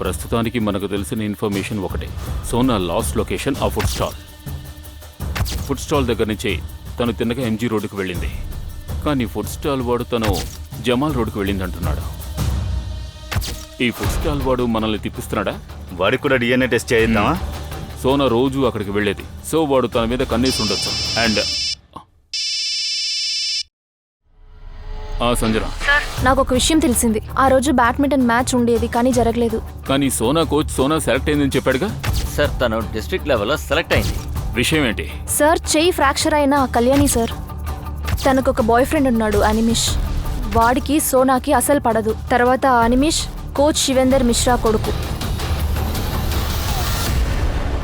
ప్రస్తుతానికి మనకు తెలిసిన ఇన్ఫర్మేషన్ ఒకటే. సోనా లాస్ట్ లొకేషన్ ఆ ఫుడ్ స్టాల్. ఫుడ్ స్టాల్ దగ్గర నుంచి తను తిన్నగా ఎంజీ రోడ్డుకు వెళ్ళింది. కానీ ఫుడ్ స్టాల్ వాడు తను జమాల్ రోడ్డుకు వెళ్ళింది అంటున్నాడు. ఈ ఫుడ్ స్టాల్ వాడు మనల్ని తిప్పిస్తున్నాడా? వాడికి కూడా DNA టెస్ట్ చేద్దామా? సోనా రోజు అక్కడికి వెళ్ళేది, సో వాడు తన మీద కన్నేసి ఉండొచ్చు. అండ్ సంజన, నాకు ఒక విషయం తెలిసింది. ఆ రోజు బ్యాడ్మింటన్ మ్యాచ్ ఉండేది కానీ జరగలేదు. కానీ సోనా కోచ్ సోనా సెలెక్ట్ అయిందని చెప్పాడుగా. సార్, తను డిస్ట్రిక్ట్ లెవెల్లో సెలెక్ట్ అయింది. విషయం ఏంటి? సార్, చెయ్యి ఫ్రాక్చర్ అయిన కళ్యాణి సార్, తనకు ఒక బాయ్ ఫ్రెండ్ ఉన్నాడు, అనిమిష్. వాడికి సోనాకి అసలు పడదు. తర్వాత అనిమిష్ కోచ్ శివేందర్ మిశ్రా కొడుకు.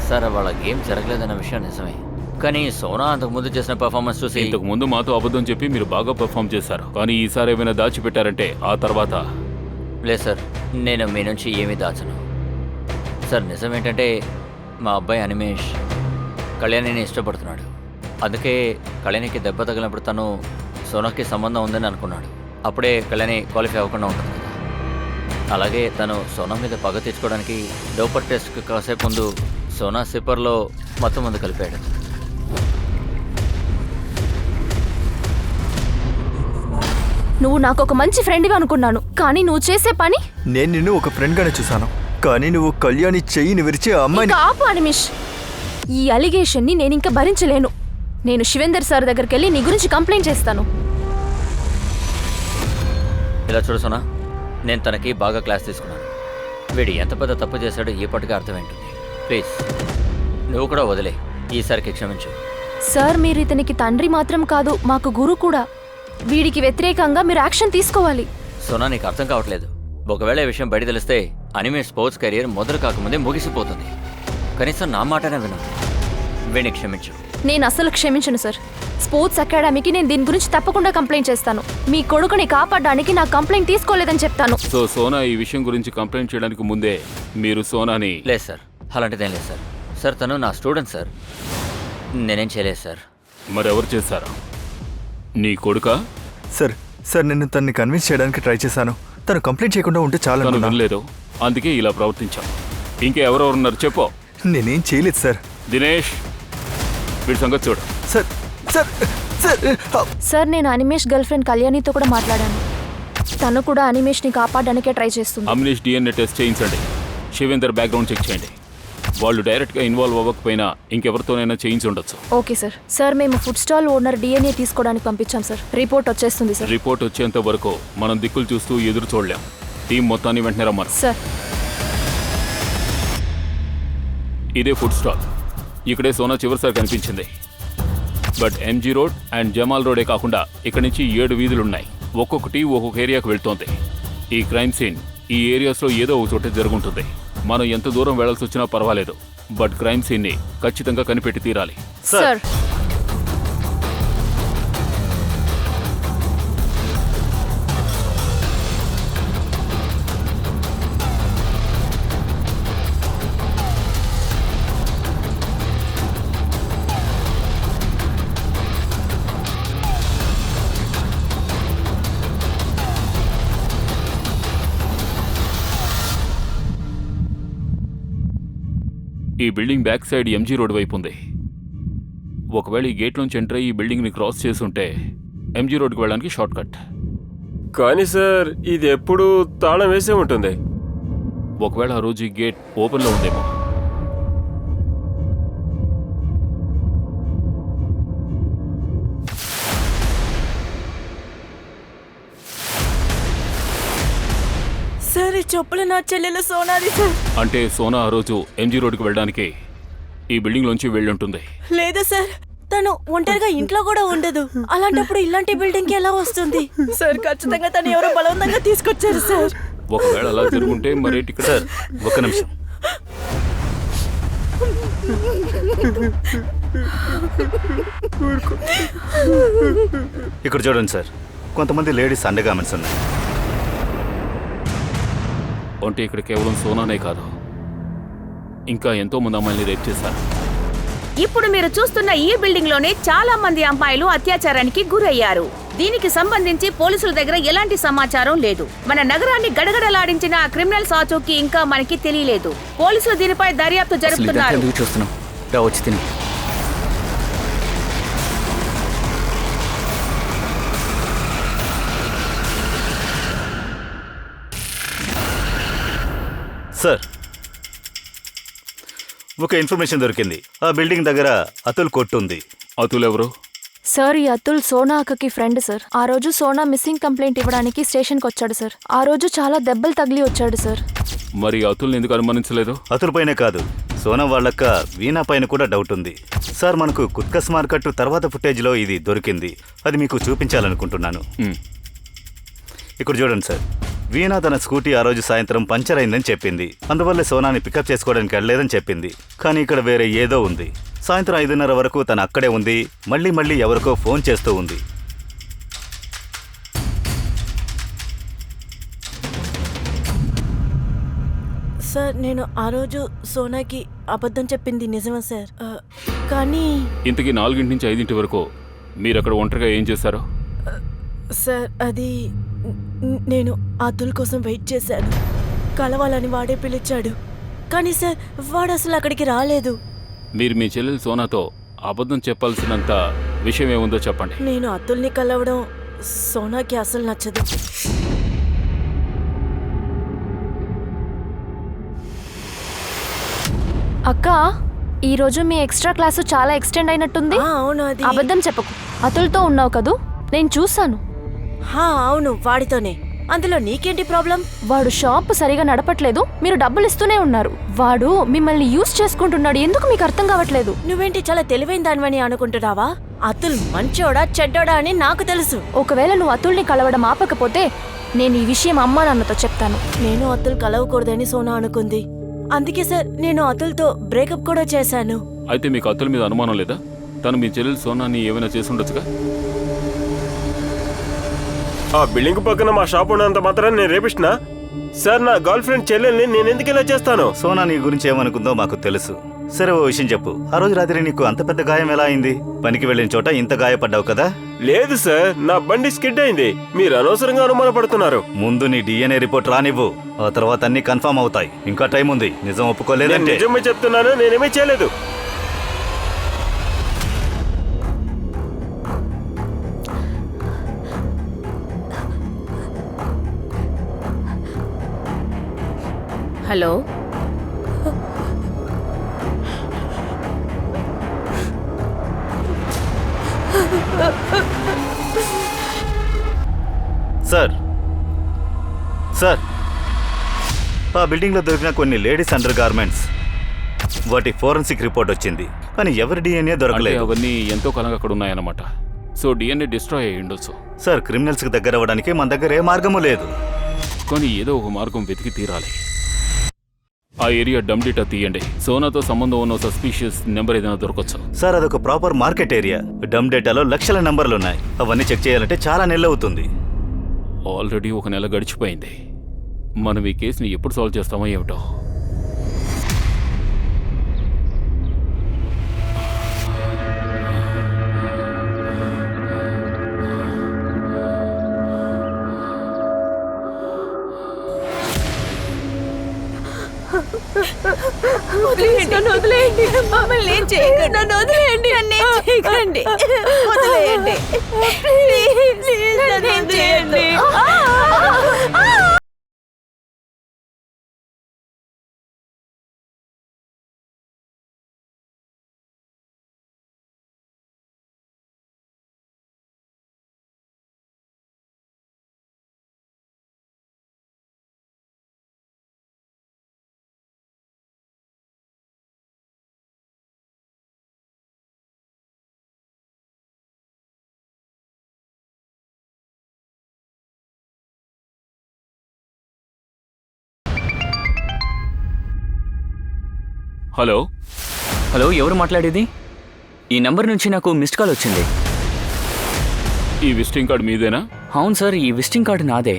సార్, వాళ్ళ గేమ్ జరగలేదన్న విషయం నిజమే. కానీ సోనా అంతకుముందు చేసిన పర్ఫార్మెన్స్ చూసి ఇంతకు ముందు మాతో అబద్ధం చెప్పి మీరు బాగా పర్ఫామ్ చేశారు. కానీ ఈసారి ఏమైనా దాచిపెట్టారంటే ఆ తర్వాత. లేదు సార్, నేను మీ నుంచి ఏమీ దాచను సార్. నిజం ఏంటంటే మా అబ్బాయి అనిమేష్ కళ్యాణిని ఇష్టపడుతున్నాడు. అందుకే కళ్యాణికి దెబ్బ తగిలినప్పుడు తను సోనాకి సంబంధం ఉందని అనుకున్నాడు. అప్పుడే కళ్యాణి క్వాలిఫై అవ్వకుండా ఉంటుంది కదా. అలాగే తను సోనా మీద పగ తెచ్చుకోవడానికి డోపర్ టెస్ట్కి కాసేపు ముందు సోనా సిప్పర్లో మొత్తం ముందు కలిపాడు. నువ్వు నాకు ఒక మంచి ఫ్రెండ్వి అనుకున్నాను, కానీ నువ్వు చేసే పని. నేను నిన్ను ఒక ఫ్రెండ్గానే చూశాను, కానీ నువ్వు కళ్యాణి చెయ్యిని విరిచి ఆ అమ్మాయిని. ఇంకా ఆపు అనిమిష్, ఈ అలిగేషన్ని నేను ఇంకా భరించలేను. నేను శివేందర్ సార్ దగ్గరికి వెళ్ళి నీ గురించి కంప్లైంట్ చేస్తాను. ఇలా చూడు సోనా, నేను తనకి బాగా క్లాస్ తీసుకున్నాను. వీడు ఎంత పెద్ద తప్పు చేశాడో ఇప్పటికే అర్థమైంటుంది. ప్లీజ్ నువ్వు కూడా వదిలే, ఈసారికి క్షమించు. సార్, మీరు ఇతనికి తండ్రి మాత్రం కాదు, మాకు గురు కూడా. వీడికి వ్యతిరేకంగా మీరు యాక్షన్ తీసుకోవాలి. సోనా, నీకు అర్థం కావట్లేదు. ఒకవేళ ఈ విషయం బయట తెలిస్తే అనిమేష్ స్పోర్ట్స్ కెరియర్ మొదలు కాకముందే ముగిసిపోతుంది. కనీసం నా మాటనే విను. వీడిని క్షమించు. నేను అసలు క్షమించను సార్. స్పోర్ట్స్ అకాడమీకి నేను దీని గురించి తప్పకుండా కంప్లైంట్ చేస్తాను. మీ కొడుకుని కాపాడడానికి నా కంప్లైంట్ తీసుకోలేదని చెప్తాను. సో సోనా ఈ విషయం గురించి కంప్లైంట్ చేయడానికి ముందే మీరు సోనాని. లేదు సార్, అలాంటిదేం లేదు సార్. సార్, తను నా స్టూడెంట్ సార్, నేనేం చేయలేదు సార్. మరెవరు చేశారా? నీ కొడుకా? సార్ నేను తనని కన్విన్స్ చేయడానికి ట్రై చేశాను. తను కంప్లైంట్ చేయకుండా ఉంటే చాలా. తను వినలేదు, అందుకే ఇలా ప్రవర్తించాం. ఇంకెవరెవరున్నారు చెప్పు. నేనేం చేయలేదు సార్. దినేష్, వీడి సంగతి చూడు. సార్, నేను అనిమేష్ గర్ల్ ఫ్రెండ్ కళ్యాణితో కూడా మాట్లాడాను. తను కూడా అనిమేష్ని కాపాడడానికే ట్రై చేస్తుంది. అమ్నేష్ DNA టెస్ట్ చేయించండి. శివేందర్ బ్యాక్గ్రౌండ్ చెక్ చేయండి. వాళ్ళు డైరెక్ట్గా ఇన్వాల్వ్ అవ్వకపోయినా ఇంకెవరితోనైనా చేయించి ఉండొచ్చు. Okay sir. సార్, మేము ఫుడ్ స్టాల్ ఓనర్ DNA తీసుకోవడానికి పంపించాం సార్. రిపోర్ట్ వచ్చేస్తుంది సార్. రిపోర్ట్ వచ్చేంత వరకు మనం దిక్కులు చూస్తూ ఎదురు చూడలేం. టీం మొత్తాన్ని వెంటనే రమ్మను. సార్, ఇదే ఫుడ్ స్టాల్. ఇక్కడే సోనా చివరిసారి కనిపించింది. But MG road and Jamal రోడే కాకుండా ఇక్కడి నుంచి 7 వీధులున్నాయి. ఒక్కొక్కటి ఒక్కొక్క ఏరియాకు వెళ్తోంది. ఈ క్రైమ్ సీన్ ఈ ఏరియాస్లో ఏదో ఒక చోట జరుగుంటుంది. మనం ఎంత దూరం వెళ్లాల్సి వచ్చినా పర్వాలేదు, బట్ క్రైమ్ సీన్ని ఖచ్చితంగా కనిపెట్టి తీరాలి. సార్ ఈ building back side MG road వైపు ఉంది. ఒకవేళ ఈ గేట్ నుంచి ఎంటర్ అయ్యి ఈ బిల్డింగ్ని క్రాస్ చేసి ఉంటే ఎంజీ రోడ్కి వెళ్ళడానికి షార్ట్ కట్. కానీ సార్ ఇది ఎప్పుడు తాళం వేసే ఉంటుంది. ఒకవేళ ఆ రోజు ఈ గేట్ ఓపెన్లో ఉందేమో. సార్ ఈ చెప్పులు నా చెల్లెలు సోనాది సార్. అంటే సోనా ఆ రోజు ఎంజీ రోడ్కి వెళ్ళడానికి ఈ బిల్డింగ్లోంచి వెళ్ళి ఉంటుంది. లేదు సార్, తను ఒంటరిగా ఇంట్లో కూడా ఉండదు. అలాంటప్పుడు ఇలాంటి బిల్డింగ్ కి ఎలా వస్తుంది? సార్ ఖచ్చితంగా తను ఎవరో బలవంతంగా తీసుకొచ్చారు సార్. ఒకవేళ అలా జరుగుంటే మరేంటి ఇక్కడ? సార్ ఒక్క నిమిషం. ఇక్కడ చూడండి సార్, కొంతమంది లేడీస్ అండర్గార్మెంట్స్ ఉన్నాయి. అంటే ఇక్కడ కేవలం సోనానే కాదు, ఇంకా ఎంతో మంది అమ్మాయిల్ని రేప్ చేశారు. ఇప్పుడు మీరు చూస్తున్న ఈ బిల్డింగ్ లోనే చాలా మంది అమ్మాయిలు అత్యాచారానికి గురయ్యారు. దీనికి సంబంధించి పోలీసుల దగ్గర ఎలాంటి సమాచారం లేదు. మన నగరాన్ని గడగడలాడించిన ఆ క్రిమినల్ సాచోకి ఇంకా మనకి తెలియలేదు. పోలీసులు దీనిపై దర్యాప్తు జరుపుతున్నారు. ఎందుకు చూస్తున్నాం? రా వచ్చి తిని. సార్ ఒక ఇన్ఫర్మేషన్ దొరికింది. ఆ బిల్డింగ్ దగ్గర అతుల్ కొట్టు ఉంది. అతుల్ ఎవరు? సార్ ఈ అతుల్ సోనా అక్కకి ఫ్రెండ్ సార్. ఆ రోజు సోనా మిస్సింగ్ కంప్లైంట్ ఇవ్వడానికి స్టేషన్కి వచ్చాడు సార్. ఆ రోజు చాలా దెబ్బలు తగిలి వచ్చాడు సార్. మరి అతుల్ని ఎందుకు అనుమానించలేదు? అతుల్ పైనే కాదు, సోనా వాళ్ళక్క వీణా పైన కూడా డౌట్ ఉంది. సార్ మనకు కుత్కస్ మార్కెట్ తర్వాత ఫుటేజ్లో ఇది దొరికింది. అది మీకు చూపించాలనుకుంటున్నాను. ఇక్కడ చూడండి సార్, వీణా తన స్కూటీ ఆ రోజు సాయంత్రం పంచర్ అయిందని చెప్పింది. అందువల్ల సోనాని పికప్ చేసుకోవడానికి వెళ్ళలేదని చెప్పింది. కానీ ఇక్కడ వేరే ఏదో ఉంది. సాయంత్రం 5:30 వరకు తను అక్కడే ఉంది. మళ్ళీ ఎవరికో ఫోన్ చేస్తూ ఉంది. సార్ నేను ఆ రోజు సోనాకి అబద్ధం చెప్పింది నిజమే సార్. కానీ ఇంతకీ 4 నుంచి 5 వరకు మీరు అక్కడ ఒంటరిగా ఏం చేశారు? సార్ అది నేను అతుల్ కోసం వెయిట్ చేశాను. కలవాలని వాడే పిలిచాడు. కానీ సార్ వాడు అసలు అక్కడికి రాలేదు. మీరు మీ చెల్లెలు సోనాతో అబద్ధం చెప్పాల్సినంత విషయం ఏముందో చెప్పండి. నేను అతుల్ని కలవడం సోనాకి అసలు నచ్చదు. అక్క ఈరోజు మీ ఎక్స్ట్రా క్లాసు చాలా ఎక్స్టెండ్ అయినట్టుంది. అవును, అది అబద్ధం చెప్పకు. అతుల్తో ఉన్నావు కదూ, నేను చూశాను. అవును, వాడితోనే. అందులో నీకేంటి ప్రాబ్లం? వాడు షాప్ సరిగా నడపట్లేదు, మీరు డబ్బులు ఇస్తూనే ఉన్నారు. వాడు మిమ్మల్ని యూజ్ చేసుకుంటున్నాడు. ఎందుకు మీకు అర్థం కావట్లేదు? నువ్వేంటి చాలా తెలివైన దానివని అనుకుంటున్నావా? అతుల్ మంచోడా చెడ్డోడా అని నాకు తెలుసు. ఒకవేళ నువ్వు అతుల్ని కలవడం ఆపకపోతే నేను ఈ విషయం అమ్మా నాన్నతో చెప్తాను. నేను అతుల్ కలవకూడదని సోనా అనుకుంది. అందుకే సార్ నేను అతుల్తో బ్రేకప్ కూడా చేశాను. అయితే మీకు అతుల్ మీద అనుమానం లేదా? తను మీ చెల్లెలు సోనాని ఏమైనా చేసి ఉండొచ్చుగా? ఆ బిల్డింగ్ పక్కన మా షాప్ ఉన్నంత మాత్రం నేను రేపిస్తున్నా? సార్ నా గర్ల్ ఫ్రెండ్ చెల్లెల్ని నేను ఎందుకు ఇలా చేస్తాను? సోనా నీ గురించి ఏమనుకుందో మాకు తెలుసు. సరే ఓ విషయం చెప్పు, ఆ రోజు రాత్రి నీకు అంత పెద్ద గాయం ఎలా అయింది? పనికి వెళ్ళిన చోట ఇంత గాయపడ్డావు కదా? లేదు సార్, నా బండి స్కిడ్ అయింది. మీరు అనవసరంగా అనుమానపడుతున్నారు. ముందు నీ DNA రిపోర్ట్ రానివ్వు, ఆ తర్వాత అన్ని కన్ఫర్మ్ అవుతాయి. ఇంకా టైం ఉంది. నిజం ఒప్పుకోలేదంటే? నిజమే చెప్తున్నాను, నేనేమీ చేయలేదు. హలో, సార్ ఆ బిల్డింగ్లో దొరికిన కొన్ని లేడీస్ అండర్ గార్మెంట్స్ వాటి ఫోరెన్సిక్ రిపోర్ట్ వచ్చింది, కానీ ఎవరి డిఎన్ఏ అంటే దొరకలేదు. అవన్నీ ఎంతో కాలంగా అక్కడ ఉన్నాయన్నమాట. సో డిఎన్ఏ డిస్ట్రాయ్ అయ్యి ఉండొచ్చు. సార్, క్రిమినల్స్కి దగ్గర అవ్వడానికి మన దగ్గర ఏ మార్గము లేదు. కానీ ఏదో ఒక మార్గం వెతికి తీరాలి. ఆ ఏరియా డమ్ డేటా తీయండి. సోనాతో సంబంధం ఉన్న సస్పీషియస్ నెంబర్ ఏదైనా దొరకొచ్చు. సార్, అదొక ప్రాపర్ మార్కెట్ ఏరియా. డమ్ డేటాలో లక్షల నంబర్లు ఉన్నాయి. అవన్నీ చెక్ చేయాలంటే చాలా నెలలు అవుతుంది. ఆల్రెడీ ఒక నెల గడిచిపోయింది. మనం ఈ కేసుని ఎప్పుడు సాల్వ్ చేస్తామో ఏమిటో. నన్ను వదిలేయండి, మమ్మల్ని ఏం చేయకండి, నన్ను వదిలేయండి, నన్ను ఏం చేయకండి, వదిలేయండి ప్లీజ్, నన్ను ఏం చేయండి. హలో హలో, ఎవరు మాట్లాడేది? ఈ నంబర్ నుంచి నాకు మిస్డ్ కాల్ వచ్చింది. ఈ విజిటింగ్ కార్డ్ మీదేనా? అవును సార్, ఈ విజిటింగ్ కార్డు నాదే.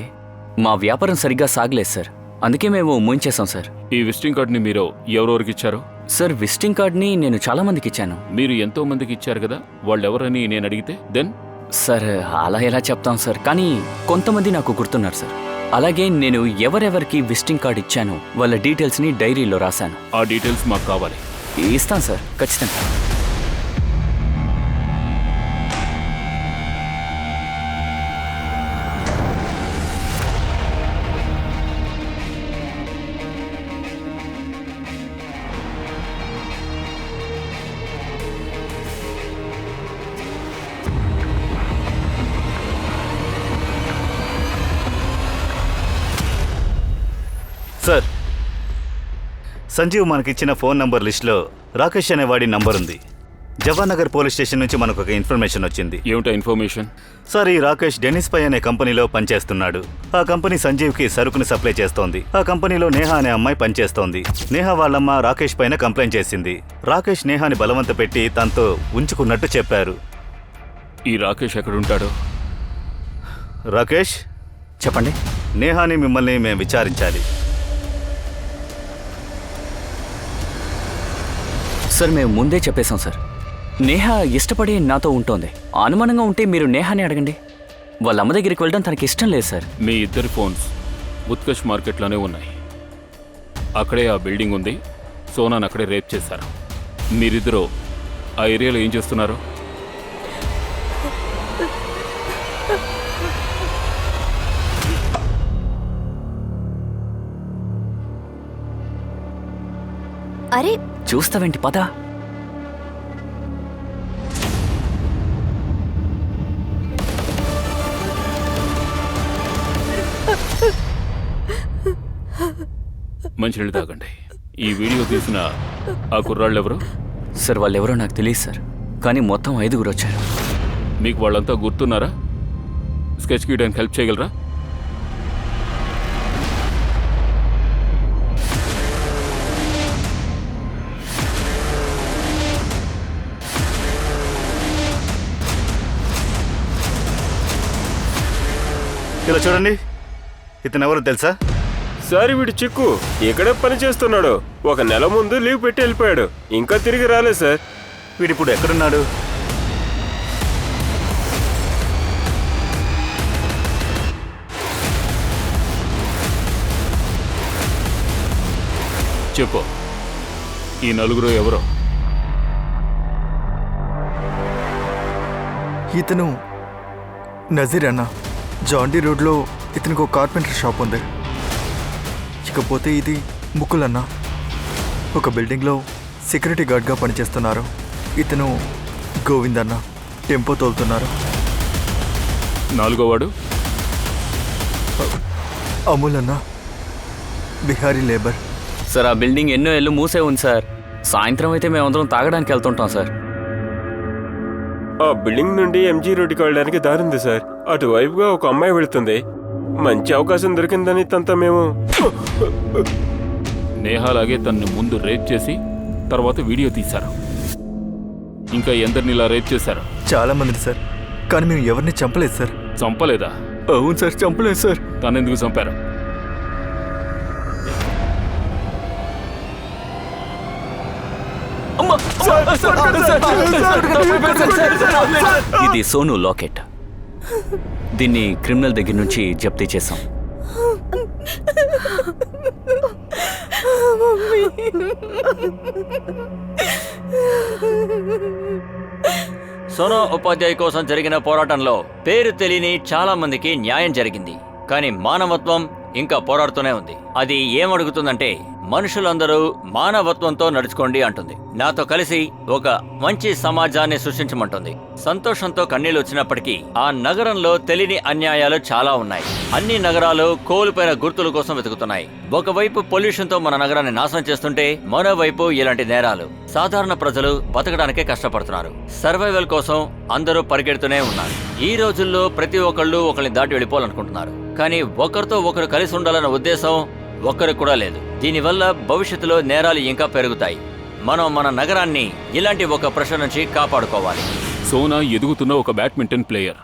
మా వ్యాపారం సరిగ్గా సాగలేదు సార్, అందుకే మేము మూయించేసాం సార్. ఈ విజిటింగ్ కార్డ్ని మీరు ఎవరెవరికి ఇచ్చారు? సార్, విజిటింగ్ కార్డ్ని నేను చాలా మందికి ఇచ్చాను. మీరు ఎంతో మందికి ఇచ్చారు కదా, వాళ్ళు ఎవరని నేను అడిగితే దెన్? సార్, అలా ఎలా చెప్తాం సార్, కానీ కొంతమంది నాకు గుర్తున్నారు సార్. అలాగే నేను ఎవరెవరికి విజిటింగ్ కార్డ్ ఇచ్చాను వాళ్ళ డీటెయిల్స్ని డైరీలో రాశాను. ఆ డీటెయిల్స్ మాకు కావాలి. ఇస్తాను సార్, ఖచ్చితంగా. సార్, సంజీవ్ మనకిచ్చిన ఫోన్ నంబర్ లిస్టులో రాకేష్ అనేవాడి నంబర్ ఉంది. జవహర్ నగర్ పోలీస్ స్టేషన్ నుంచి మనకు ఒక ఇన్ఫర్మేషన్ వచ్చింది. ఏమిటా ఇన్ఫర్మేషన్? సార్, ఈ రాకేష్ డెనిస్ పై అనే కంపెనీలో పనిచేస్తున్నాడు. ఆ కంపెనీ సంజీవ్కి సరుకుని సప్లై చేస్తోంది. ఆ కంపెనీలో నేహ అనే అమ్మాయి పనిచేస్తోంది. నేహ వాళ్ళమ్మ రాకేష్ పైన కంప్లైంట్ చేసింది. రాకేష్ నేహాని బలవంత పెట్టి తనతో ఉంచుకున్నట్టు చెప్పారు. ఈ రాకేష్ ఎక్కడుంటాడు? రాకేష్, చెప్పండి. నేహాని మిమ్మల్ని మేము విచారించాలి. సార్, మేము ముందే చెప్పేశాం సార్. నేహ ఇష్టపడి నాతో ఉంటోంది. అనుమానంగా ఉంటే మీరు నేహాని అడగండి. వాళ్ళ అమ్మ దగ్గరికి వెళ్ళడం తనకి ఇష్టం లేదు సార్. మీ ఇద్దరి ఫోన్స్ ఉత్కర్ష్ మార్కెట్లోనే ఉన్నాయి. అక్కడే ఆ బిల్డింగ్ ఉంది. సోనాను అక్కడే రేప్ చేశారు. మీరిద్దరూ ఆ ఏరియాలో ఏం చేస్తున్నారు? అరే, చూస్తావేంటి, పద. మంచినీళ్ళు తాగండి. ఈ వీడియో తీసిన ఆ కుర్రాళ్ళు ఎవరు? సార్, వాళ్ళెవరో నాకు తెలియదు సార్, కానీ మొత్తం 5గురు వచ్చారు. మీకు వాళ్ళంతా గుర్తున్నారా? స్కెచ్ గీయడానికి హెల్ప్ చేయగలరా? ఇలా చూడండి, ఇతను ఎవరో తెలుసా? సార్, వీడు చిక్కు ఇక్కడే పని చేస్తున్నాడు. ఒక నెల ముందు లీవ్ పెట్టి వెళ్ళిపోయాడు. ఇంకా తిరిగి రాలేదు సార్. వీడిప్పుడు ఎక్కడున్నాడు? చెప్పు, ఈ నలుగురు ఎవరో? ఇతను నజీర్ అన్న. జాండీ రోడ్లో ఇతనికి ఒక కార్పెంటర్ షాప్ ఉంది. ఇకపోతే ఇది ముకుల్ అన్న. ఒక బిల్డింగ్లో సెక్యూరిటీ గార్డ్గా పనిచేస్తున్నారు. ఇతను గోవింద్ అన్న, టెంపో తోలుతున్నారు. నాలుగోవాడు? అమూల్ అన్న, బిహారీ లేబర్. సార్, ఆ బిల్డింగ్ ఎన్నో ఏళ్ళు మూసే ఉంది సార్. సాయంత్రం అయితే మేమందరం తాగడానికి వెళ్తుంటాం సార్. ఆ బిల్డింగ్ నుండి ఎంజీ రోడ్డుకి వెళ్ళడానికి దారి ఉంది సార్. అటువైపుగా ఒక అమ్మాయి వెళుతుంది. మంచి అవకాశం దొరికిందని తనతో మేము నేహాలాగే తనను ముందు రేప్ చేసి తర్వాత వీడియో తీశారు. ఇంకా ఎందరిని ఇలా రేప్ చేశారు? చాలా మంది సార్, కానీ మేము ఎవరిని చంపలేదు సార్. చంపలేదా? అవును సార్, చంపలేదు సార్. తనెందుకు చంపారు? ఇది సోను లాకెట్. దీన్ని క్రిమినల్ దగ్గర నుంచి జప్తీ చేశాం. సోనా ఉపాధ్యాయ కోసం జరిగిన పోరాటంలో పేరు తెలియని చాలా మందికి న్యాయం జరిగింది. కానీ మానవత్వం ఇంకా పోరాడుతూనే ఉంది. అది ఏమడుగుతుందంటే మనుషులందరూ మానవత్వంతో నడుచుకోండి అంటుంది. నాతో కలిసి ఒక మంచి సమాజాన్ని సృష్టించమంటుంది. సంతోషంతో కన్నీళ్లు వచ్చినప్పటికీ ఆ నగరంలో తెలియని అన్యాయాలు చాలా ఉన్నాయి. అన్ని నగరాలు కోల్పోయిన గుర్తుల కోసం వెతుకుతున్నాయి. ఒకవైపు పొల్యూషన్ తో మన నగరాన్ని నాశనం చేస్తుంటే మరోవైపు ఇలాంటి నేరాలు. సాధారణ ప్రజలు బతకడానికే కష్టపడుతున్నారు. సర్వైవల్ కోసం అందరూ పరిగెడుతూనే ఉన్నారు. ఈ రోజుల్లో ప్రతి ఒక్కళ్ళు ఒకరిని దాటి వెళ్ళిపోవాలనుకుంటున్నారు. కానీ ఒకరితో ఒకరు కలిసి ఉండాలన్న ఉద్దేశం ఒక్కరికి కూడా లేదు. దీనివల్ల భవిష్యత్తులో నేరాలు ఇంకా పెరుగుతాయి. మనం మన నగరాన్ని ఇలాంటి ఒక ప్రెషర్ నుంచి కాపాడుకోవాలి. సోనా ఎదుగుతున్న ఒక బ్యాడ్మింటన్ ప్లేయర్.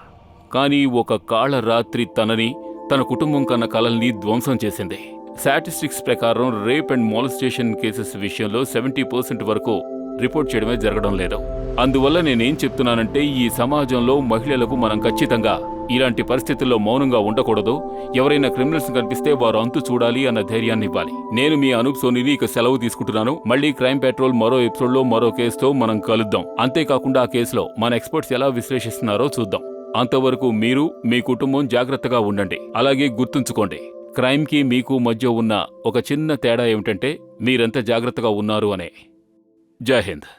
కానీ ఒక కాళ్ళ రాత్రి తనని, తన కుటుంబం కన్న కలల్ని ధ్వంసం చేసింది. స్టాటిస్టిక్స్ ప్రకారం రేప్ అండ్ మాలెస్టేషన్ కేసెస్ విషయంలో 70% వరకు రిపోర్ట్ చేయడమే జరగడం లేదు. అందువల్ల నేనేం చెప్తున్నానంటే ఈ సమాజంలో మహిళలకు మనం ఖచ్చితంగా ఇలాంటి పరిస్థితుల్లో మౌనంగా ఉండకూడదు. ఎవరైనా క్రిమినల్స్ కనిపిస్తే వారు అంతు చూడాలి అన్న ధైర్యాన్ని ఇవ్వాలి. నేను మీ అనూప్ సోనీని ఇక సెలవు తీసుకుంటున్నాను. మళ్ళీ క్రైమ్ పెట్రోల్ మరో ఎపిసోడ్లో మరో కేసుతో మనం కలుద్దాం. అంతేకాకుండా ఆ కేసులో మన ఎక్స్పర్ట్స్ ఎలా విశ్లేషిస్తున్నారో చూద్దాం. అంతవరకు మీరు, మీ కుటుంబం జాగ్రత్తగా ఉండండి. అలాగే గుర్తుంచుకోండి, క్రైమ్కి మీకు మధ్య ఉన్న ఒక చిన్న తేడా ఏమిటంటే మీరెంత జాగ్రత్తగా ఉన్నారు అనే. జై హింద్.